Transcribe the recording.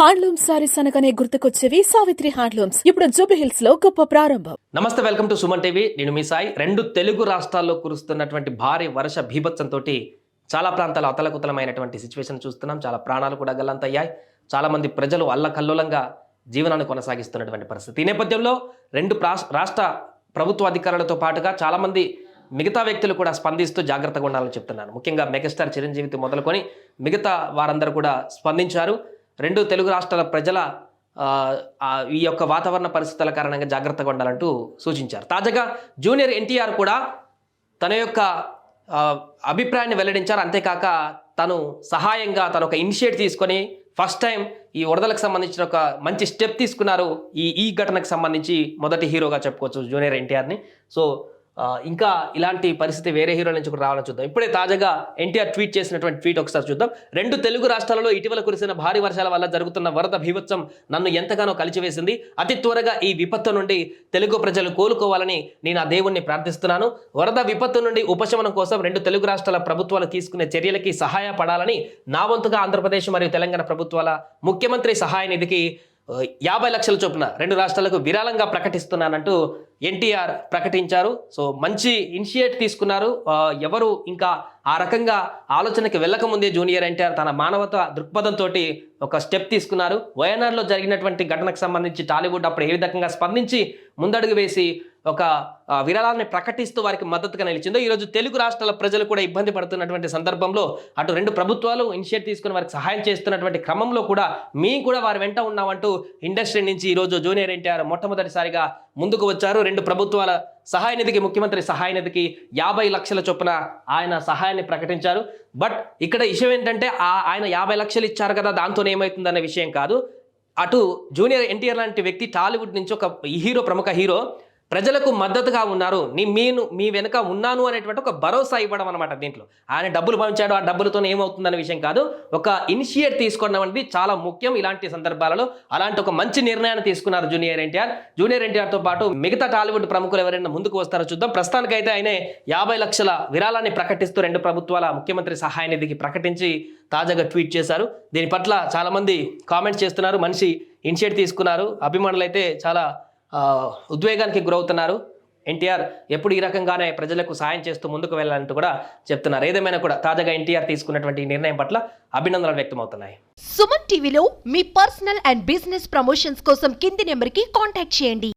Handloom saris అనగానే గుర్తుకొచ్చేవి Savitri handlooms. ఇప్పుడు జూబీ hills లో గొప్ప ప్రారంభం. నమస్తే, వెల్కమ్ టు సుమన్ టీవీ. నేను మీ సాయి. రెండు తెలుగు రాష్ట్రాల్లో కురుస్తున్నటువంటి భారీ వర్ష భీభత్సంతో చాలా ప్రాంతాలు అతలకుతలమైనటువంటి సిచ్యువేషన్ చూస్తున్నాం. చాలా ప్రాణాలు కూడా గల్లంతయ్యాయి. చాలా మంది ప్రజలు అల్లకల్లోలంగా జీవనాన్ని కొనసాగిస్తున్నటువంటి పరిస్థితి. ఈ నేపథ్యంలో రెండు రాష్ట్ర ప్రభుత్వ అధికారులతో పాటుగా చాలా మంది మిగతా వ్యక్తులు కూడా స్పందిస్తూ జాగ్రత్తగా ఉండాలని చెప్తున్నాను. ముఖ్యంగా మెగాస్టార్ చిరంజీవితో మొదలుకొని మిగతా వారందరూ కూడా స్పందించారు. రెండు తెలుగు రాష్ట్రాల ప్రజల ఈ యొక్క వాతావరణ పరిస్థితుల కారణంగా జాగ్రత్తగా ఉండాలంటూ సూచించారు. తాజాగా జూనియర్ ఎన్టీఆర్ కూడా తన యొక్క అభిప్రాయాన్ని వెల్లడించారు. అంతేకాక తను సహాయంగా తను ఒక ఇనిషియేట్ తీసుకొని ఫస్ట్ టైం ఈ వరదలకు సంబంధించిన ఒక మంచి స్టెప్ తీసుకున్నారు. ఈ ఘటనకు సంబంధించి మొదటి హీరోగా చెప్పుకోవచ్చు జూనియర్ ఎన్టీఆర్ని. సో ఇంకా ఇలాంటి పరిస్థితి వేరే హీరోల నుంచి కూడా రావాలని చూద్దాం. ఇప్పుడే తాజాగా ఎన్టీఆర్ ట్వీట్ చేసినటువంటి ట్వీట్ ఒకసారి చూద్దాం. రెండు తెలుగు రాష్ట్రాలలో ఇటీవల కురిసిన భారీ వర్షాల వల్ల జరుగుతున్న వరద భీభత్సం నన్ను ఎంతగానో కలిచివేసింది. అతి త్వరగా ఈ విపత్తు నుండి తెలుగు ప్రజలు కోలుకోవాలని నేను ఆ దేవుణ్ణి ప్రార్థిస్తున్నాను. వరద విపత్తు నుండి ఉపశమనం కోసం రెండు తెలుగు రాష్ట్రాల ప్రభుత్వాలు తీసుకునే చర్యలకి సహాయపడాలని నా వంతుగా ఆంధ్రప్రదేశ్ మరియు తెలంగాణ ప్రభుత్వాల ముఖ్యమంత్రి సహాయ నిధికి 50 లక్షల చొప్పున రెండు రాష్ట్రాలకు విరాళంగా ప్రకటిస్తున్నానంటూ ఎన్టీఆర్ ప్రకటించారు. సో మంచి ఇనిషియేట్ తీసుకున్నారు. ఎవరు ఇంకా ఆ రకంగా ఆలోచనకి వెళ్ళకముందే జూనియర్ ఎన్టీఆర్ తన మానవత దృక్పథంతో ఒక స్టెప్ తీసుకున్నారు. వయనాడ్లో జరిగినటువంటి ఘటనకు సంబంధించి టాలీవుడ్ అప్పుడు ఏ విధంగా స్పందించి ముందడుగు వేసి ఒక విరాళాన్ని ప్రకటిస్తూ వారికి మద్దతుగా నిలిచిందో, ఈరోజు తెలుగు రాష్ట్రాల ప్రజలు కూడా ఇబ్బంది పడుతున్నటువంటి సందర్భంలో అటు రెండు ప్రభుత్వాలు ఇనిషియేట్ తీసుకుని వారికి సహాయం చేస్తున్నటువంటి క్రమంలో కూడా మేము కూడా వారి వెంట ఉన్నామంటూ ఇండస్ట్రీ నుంచి ఈరోజు జూనియర్ ఎన్టీఆర్ మొట్టమొదటిసారిగా ముందుకు వచ్చారు. రెండు ప్రభుత్వాల సహాయ నిధికి, ముఖ్యమంత్రి సహాయ నిధికి 50 లక్షల చొప్పున ఆయన సహాయాన్ని ప్రకటించారు. బట్ ఇక్కడ విషయం ఏంటంటే ఆయన 50 లక్షలు ఇచ్చారు కదా, దాంతో ఏమవుతుందనే విషయం కాదు. అటు జూనియర్ ఎన్టీఆర్ లాంటి వ్యక్తి టాలీవుడ్ నుంచి ఒక హీరో, ప్రముఖ హీరో ప్రజలకు మద్దతుగా ఉన్నారు, మీ వెనుక ఉన్నాను అనేటువంటి ఒక భరోసా ఇవ్వడం అనమాట. దీంట్లో ఆయన డబ్బులు పంచాడు, ఆ డబ్బులతో ఏమవుతుందనే విషయం కాదు. ఒక ఇనిషియేట్ తీసుకోవడం అనేది చాలా ముఖ్యం ఇలాంటి సందర్భాలలో. అలాంటి ఒక మంచి నిర్ణయాన్ని తీసుకున్నారు జూనియర్ ఎన్టీఆర్. జూనియర్ ఎన్టీఆర్తో పాటు మిగతా టాలీవుడ్ ప్రముఖులు ఎవరైనా ముందుకు వస్తారో చూద్దాం. ప్రస్తుతానికైతే ఆయన 50 లక్షల విరాళాన్ని ప్రకటిస్తూ రెండు ప్రభుత్వాల ముఖ్యమంత్రి సహాయ నిధికి ప్రకటించి తాజాగా ట్వీట్ చేశారు. దీని పట్ల చాలా మంది కామెంట్స్ చేస్తున్నారు. మనిషి ఇనిషియేట్ తీసుకున్నారు. అభిమానులు అయితే చాలా ఉద్వేగానికి గురవుతున్నారు. ఎన్టీఆర్ ఎప్పుడు ఈ రకంగానే ప్రజలకు సాయం చేస్తూ ముందుకు వెళ్ళాలంటూ కూడా చెప్తున్నారు. ఏదేమైనా కూడా తాజాగా ఎన్టీఆర్ తీసుకున్నటువంటి నిర్ణయం పట్ల అభినందనలు వ్యక్తమవుతున్నాయి. సుమన్ టీవీలో మీ పర్సనల్ అండ్ బిజినెస్ ప్రమోషన్స్ కోసం కింది నెంబర్కి కాంటాక్ట్ చేయండి.